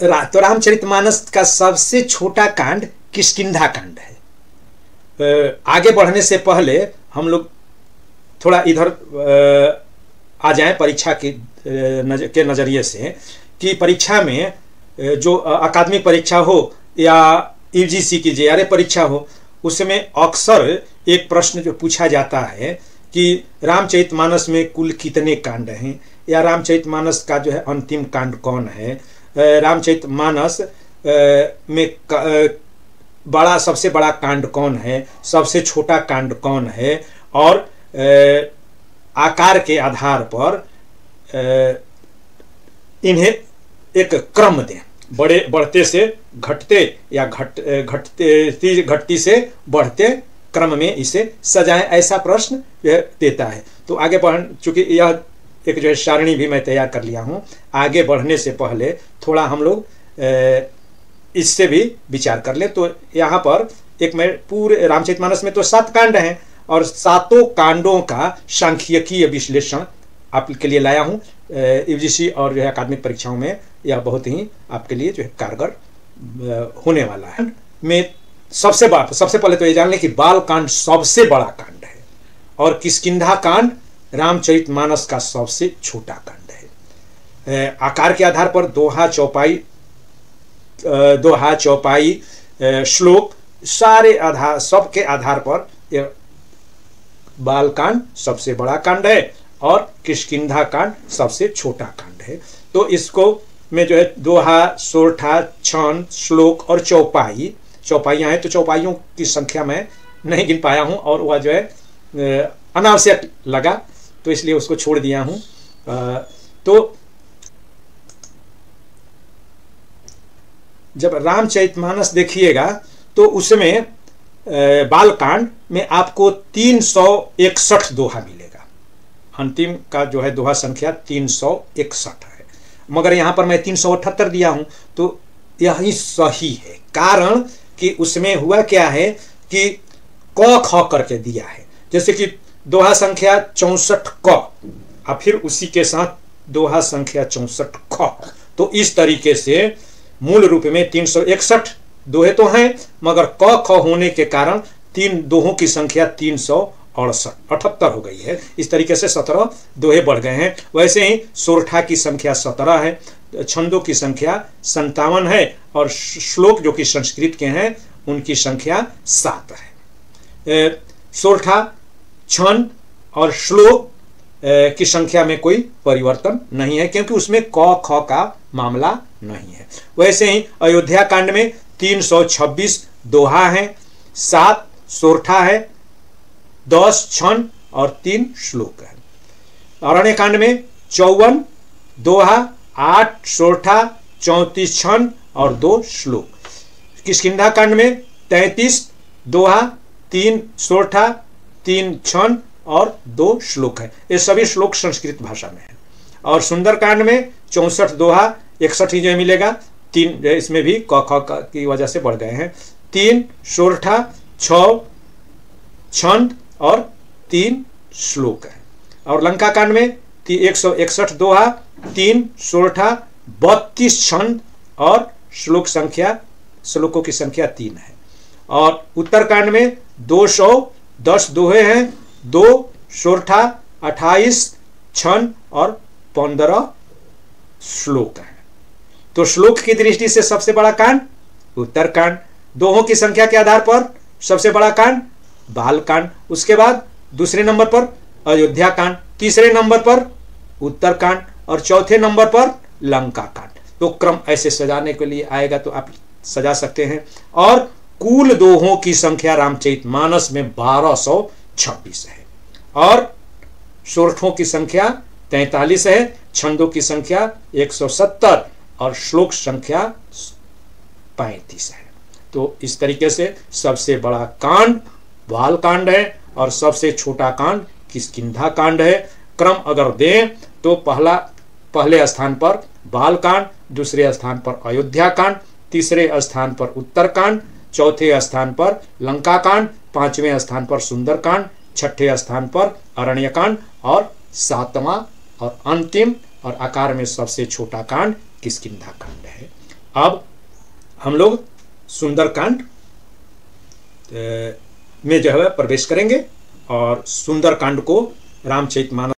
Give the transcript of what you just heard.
तो रामचरितमानस का सबसे छोटा कांड किष्किंधा कांड है। आगे बढ़ने से पहले हम लोग थोड़ा इधर आ जाएं परीक्षा के नज़रिए से, कि परीक्षा में जो अकादमिक परीक्षा हो या यूजीसी की जेआरए परीक्षा हो, उसमें अक्सर एक प्रश्न जो पूछा जाता है कि रामचरितमानस में कुल कितने कांड हैं, या रामचरितमानस का जो है अंतिम कांड कौन है, रामचरितमानस में सबसे बड़ा कांड कौन है, सबसे छोटा कांड कौन है, और आकार के आधार पर इन्हें एक क्रम दें, बढ़ते से घटते या घटती से बढ़ते क्रम में इसे सजाएं, ऐसा प्रश्न देता है। तो आगे बढ़ चूंकि यह एक जो है सारणी भी मैं तैयार कर लिया हूं, आगे बढ़ने से पहले थोड़ा हम लोग इससे भी विचार कर लें। तो यहाँ पर एक मैं पूरे रामचरितमानस में तो 7 कांड हैं, और 7 कांडों का सांख्यिकीय विश्लेषण आपके लिए लाया हूँ। यूजीसी और जो है अकादमिक परीक्षाओं में यह बहुत ही आपके लिए जो है कारगर होने वाला है। में सबसे पहले तो ये जान लें कि बाल कांड सबसे बड़ा कांड है, और किष्किंधा कांड रामचरितमानस का सबसे छोटा कांड है। आकार के आधार पर दोहा चौपाई श्लोक सबके आधार पर यह बाल कांड सबसे बड़ा कांड है और किष्किंधा कांड सबसे छोटा कांड है। तो इसको में जो है दोहा, सोरठा, छंद, श्लोक और चौपाइयाँ हैं। तो चौपाइयों की संख्या मैं नहीं गिन पाया हूँ, और वह जो है अनावश्यक लगा, तो इसलिए उसको छोड़ दिया हूँ। तो जब रामचरितमानस देखिएगा तो उसमें बालकांड में आपको 361 दोहा मिलेगा। अंतिम का जो है दोहा संख्या 361 है, मगर यहाँ पर मैं 378 दिया हूँ, तो यही सही है। कारण कि उसमें हुआ क्या है कि क ख करके दिया है, जैसे कि दोहा संख्या 64 क और फिर उसी के साथ दोहा संख्या 64 ख। तो इस तरीके से मूल रूप में 361 दोहे तो हैं, मगर क ख होने के कारण तीन दोहों की संख्या 378 हो गई है। इस तरीके से 17 दोहे बढ़ गए हैं। वैसे ही सोरठा की संख्या 17 है, छंदों की संख्या 57 है, और श्लोक जो कि संस्कृत के हैं उनकी संख्या 7 है। सोरठा, छंद और श्लोक की संख्या में कोई परिवर्तन नहीं है, क्योंकि उसमें क ख का मामला नहीं है। वैसे ही अयोध्या कांड में 326 दोहा है, 7 सोरठा है, 10 छंद और 3 श्लोक है। अरण्य कांड में 54 दोहा, 8 सोरठा, 34 छंद और 2 श्लोक। किष्किंधा कांड में 33 दोहा, 3 सोरठा, 3 छंद और 2 श्लोक है। ये सभी श्लोक संस्कृत भाषा में है। और सुंदर कांड में 64 दोहा, 61 ही जो मिलेगा, 3 इसमें भी क ख की वजह से बढ़ गए हैं, 3 सोरठा, 6 छंद और 3 श्लोक है। और लंका कांड में 161 दोहा, 3 सोरठा, 32 छंद और श्लोकों की संख्या 3 है। और उत्तरकांड में 210 दोहे हैं, 2 सोरठा, 28 छंद और 15 श्लोक है। तो श्लोक की दृष्टि से सबसे बड़ा कांड उत्तरकांड, दोहों की संख्या के आधार पर सबसे बड़ा कांड बालकांड, उसके बाद दूसरे नंबर पर अयोध्या कांड, तीसरे नंबर पर उत्तरकांड और चौथे नंबर पर लंका कांड। तो क्रम ऐसे सजाने के लिए आएगा तो आप सजा सकते हैं। और कुल दोहों की संख्या रामचरितमानस में 1226 है, और सोरठों की संख्या 43 है, छंदों की संख्या 170 और श्लोक संख्या 35 है। तो इस तरीके से सबसे बड़ा कांड बाल कांड है और सबसे छोटा कांड किष्किंधा कांड है। क्रम अगर दें तो पहले स्थान पर बाल कांड, दूसरे स्थान पर अयोध्या कांड, तीसरे स्थान पर उत्तरकांड, चौथे स्थान पर लंका कांड, पांचवें स्थान पर सुंदरकांड, छठे स्थान पर अरण्यकांड और सातवां और अंतिम और आकार में सबसे छोटा कांड किष्किंधा कांड है। अब हम लोग सुंदरकांड में जो है प्रवेश करेंगे और सुंदरकांड को रामचरितमानस